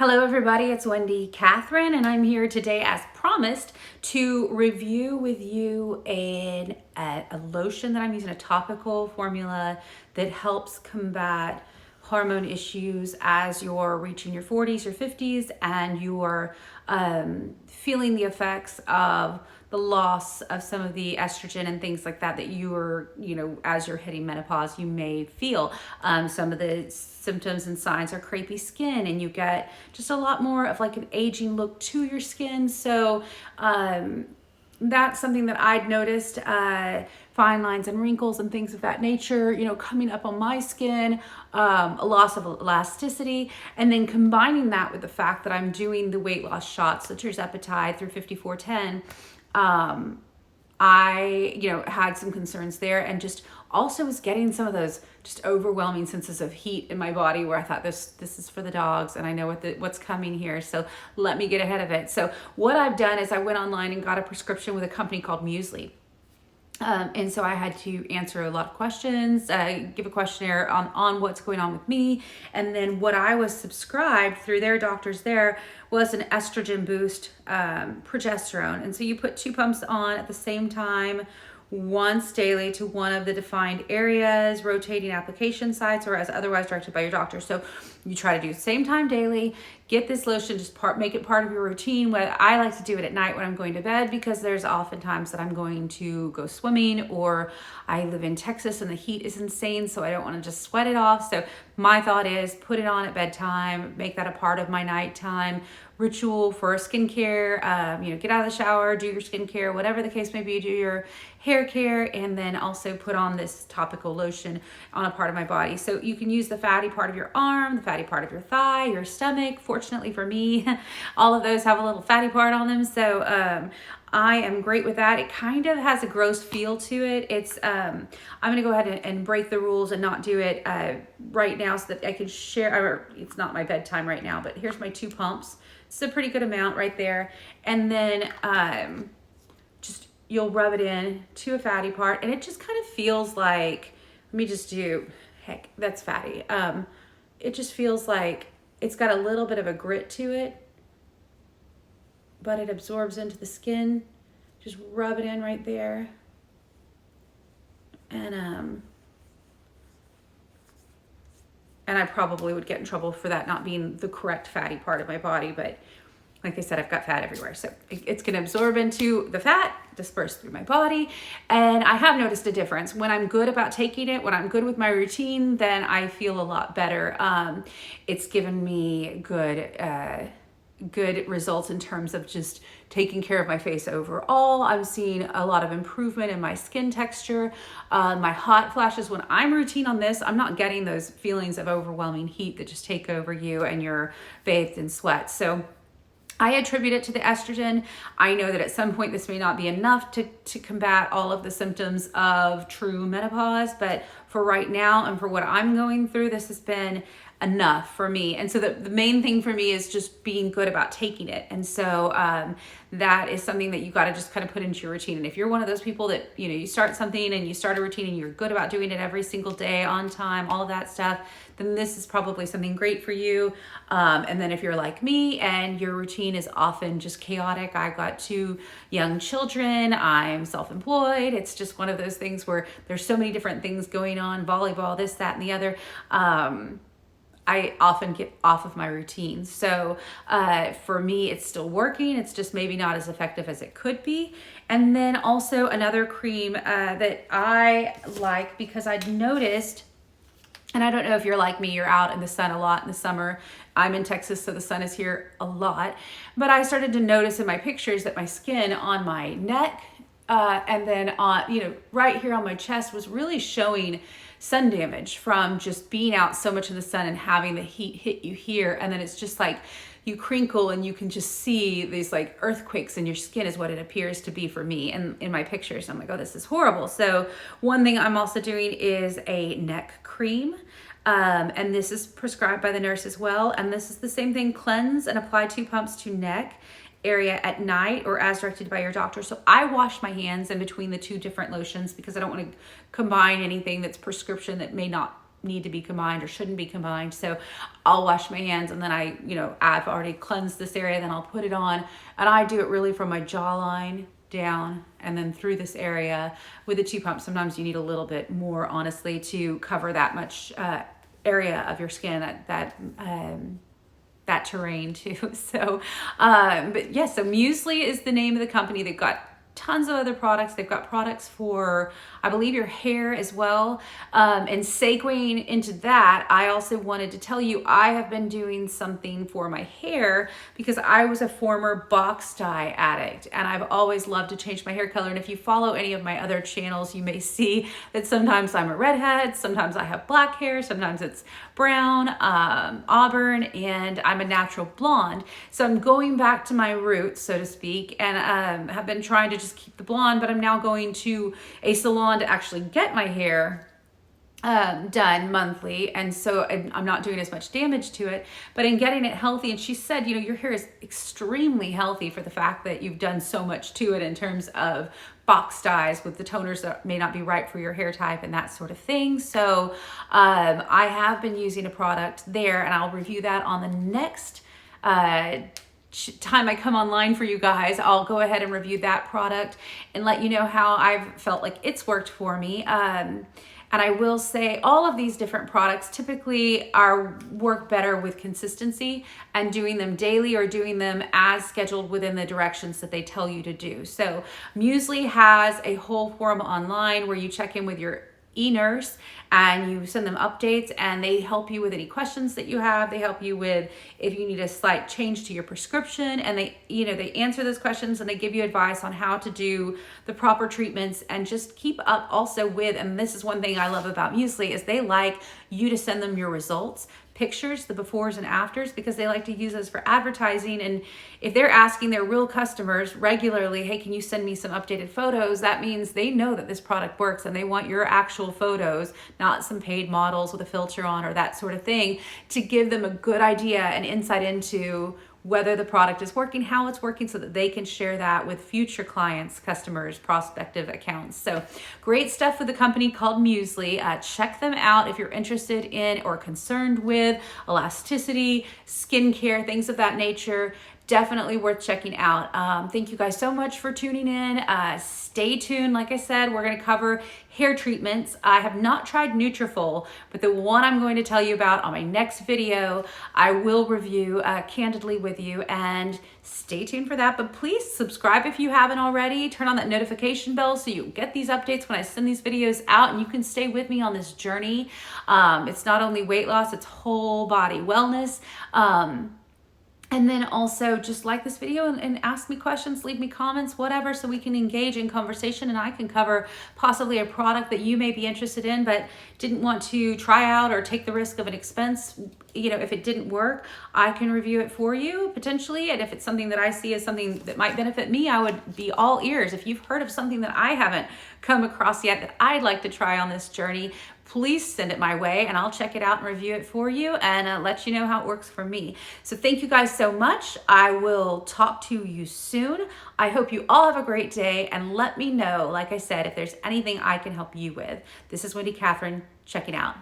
Hello everybody, it's Wendy Catherine, and I'm here today as promised to review with you a lotion that I'm using, a topical formula that helps combat hormone issues as you're reaching your 40s or 50s and you're feeling the effects of the loss of some of the estrogen and things like that you're, as you're hitting menopause, you may feel. Some of the symptoms and signs are crepey skin, and you get just a lot more of like an aging look to your skin. So that's something that I'd noticed, fine lines and wrinkles and things of that nature, coming up on my skin, a loss of elasticity, and then combining that with the fact that I'm doing the weight loss shots, the tirzepatide through 5410. I, had some concerns there, and just also was getting some of those just overwhelming senses of heat in my body where I thought this is for the dogs, and I know what's coming here, so let me get ahead of it. So what I've done is I went online and got a prescription with a company called Musely. And so I had to answer a lot of questions, give a questionnaire on what's going on with me. And then what I was subscribed through their doctors there was an estrogen boost, progesterone. And so you put 2 pumps on at the same time, once daily to one of the defined areas, rotating application sites, or as otherwise directed by your doctor. So you try to do the same time daily, get this lotion, just make it part of your routine. Whether I like to do it at night when I'm going to bed, because there's often times that I'm going to go swimming, or I live in Texas and the heat is insane, so I don't want to just sweat it off. So my thought is put it on at bedtime, make that a part of my nighttime ritual for skincare. Get out of the shower, do your skincare, whatever the case may be, do your hair care, and then also put on this topical lotion on a part of my body. So you can use the fatty part of your arm, the fatty part of your thigh, your stomach. Fortunately for me, all of those have a little fatty part on them. So I am great with that. It kind of has a gross feel to it. It's I'm going to go ahead and break the rules and not do it right now so that I can share. It's not my bedtime right now, but here's my 2 pumps. It's a pretty good amount right there. And then just you'll rub it in to a fatty part, and it just kind of feels like, let me just do, heck, that's fatty. It just feels like it's got a little bit of a grit to it, but it absorbs into the skin. Just rub it in right there. And I probably would get in trouble for that not being the correct fatty part of my body, but like I said, I've got fat everywhere. So it's going to absorb into the fat, disperse through my body. And I have noticed a difference. When I'm good about taking it, when I'm good with my routine, then I feel a lot better. It's given me good results in terms of just taking care of my face overall. I'm seeing a lot of improvement in my skin texture. My hot flashes, when I'm routine on this, I'm not getting those feelings of overwhelming heat that just take over you and you're bathed in sweat. So I attribute it to the estrogen. I know that at some point this may not be enough to combat all of the symptoms of true menopause, but for right now and for what I'm going through, this has been enough for me. And so the main thing for me is just being good about taking it. And so that is something that you got to just kind of put into your routine. And if you're one of those people that, you start something and you start a routine and you're good about doing it every single day on time, all of that stuff, then this is probably something great for you. And then if you're like me and your routine is often just chaotic, I've got 2 young children, I'm self-employed. It's just one of those things where there's so many different things going on, volleyball, this, that, and the other. I often get off of my routine. So for me, it's still working. It's just maybe not as effective as it could be. And then also another cream that I like, because I'd noticed, and I don't know if you're like me, you're out in the sun a lot in the summer. I'm in Texas, so the sun is here a lot. But I started to notice in my pictures that my skin on my neck and then on, right here on my chest was really showing sun damage from just being out so much in the sun and having the heat hit you here. And then it's just like you crinkle and you can just see these like earthquakes in your skin is what it appears to be for me. And in my pictures, I'm like, oh, this is horrible. So one thing I'm also doing is a neck cream. And this is prescribed by the nurse as well. And this is the same thing, cleanse and apply 2 pumps to neck area at night or as directed by your doctor. So I wash my hands in between the 2 different lotions because I don't want to combine anything that's prescription that may not need to be combined or shouldn't be combined. So I'll wash my hands, and then I've already cleansed this area, then I'll put it on, and I do it really from my jawline down and then through this area with the 2 pumps. Sometimes you need a little bit more, honestly, to cover that much area of your skin, that terrain too. So, but yeah, so Musely is the name of the company. They've got tons of other products. They've got products for, I believe, your hair as well. And segueing into that, I also wanted to tell you, I have been doing something for my hair because I was a former box dye addict, and I've always loved to change my hair color. And if you follow any of my other channels, you may see that sometimes I'm a redhead, sometimes I have black hair, sometimes it's brown, auburn, and I'm a natural blonde. So I'm going back to my roots, so to speak, and have been trying to just keep the blonde, but I'm now going to a salon to actually get my hair done monthly, and so I'm not doing as much damage to it, but in getting it healthy. And she said, your hair is extremely healthy for the fact that you've done so much to it in terms of box dyes with the toners that may not be right for your hair type and that sort of thing. So I have been using a product there, and I'll review that on the next time I come online for you guys. I'll go ahead and review that product and let you know how I've felt like it's worked for me. And I will say all of these different products typically work better with consistency and doing them daily or doing them as scheduled within the directions that they tell you to do. So Musely has a whole forum online where you check in with your eNurse and you send them updates, and they help you with any questions that you have. They help you with if you need a slight change to your prescription, and they answer those questions, and they give you advice on how to do the proper treatments, and just keep up also with, and this is one thing I love about Musely, is they like you to send them your results, pictures, the befores and afters, because they like to use those for advertising. And if they're asking their real customers regularly, hey, can you send me some updated photos? That means they know that this product works, and they want your actual photos, not some paid models with a filter on or that sort of thing, to give them a good idea and insight into whether the product is working, how it's working, so that they can share that with future clients, customers, prospective accounts. So great stuff with a company called Musely. Check them out if you're interested in or concerned with elasticity, skincare, things of that nature. Definitely worth checking out. Thank you guys so much for tuning in. Stay tuned. Like I said, we're going to cover hair treatments. I have not tried Nutrafol, but the one I'm going to tell you about on my next video, I will review candidly with you, and stay tuned for that. But please subscribe if you haven't already. Turn on that notification bell so you get these updates when I send these videos out, and you can stay with me on this journey. It's not only weight loss, it's whole body wellness. And then also just like this video and ask me questions, leave me comments, whatever, so we can engage in conversation, and I can cover possibly a product that you may be interested in but didn't want to try out or take the risk of an expense. If it didn't work, I can review it for you potentially. And if it's something that I see as something that might benefit me, I would be all ears. If you've heard of something that I haven't come across yet that I'd like to try on this journey, please send it my way, and I'll check it out and review it for you and let you know how it works for me. So thank you guys so much. I will talk to you soon. I hope you all have a great day, and let me know, like I said, if there's anything I can help you with. This is Wendy Catherine, checking out.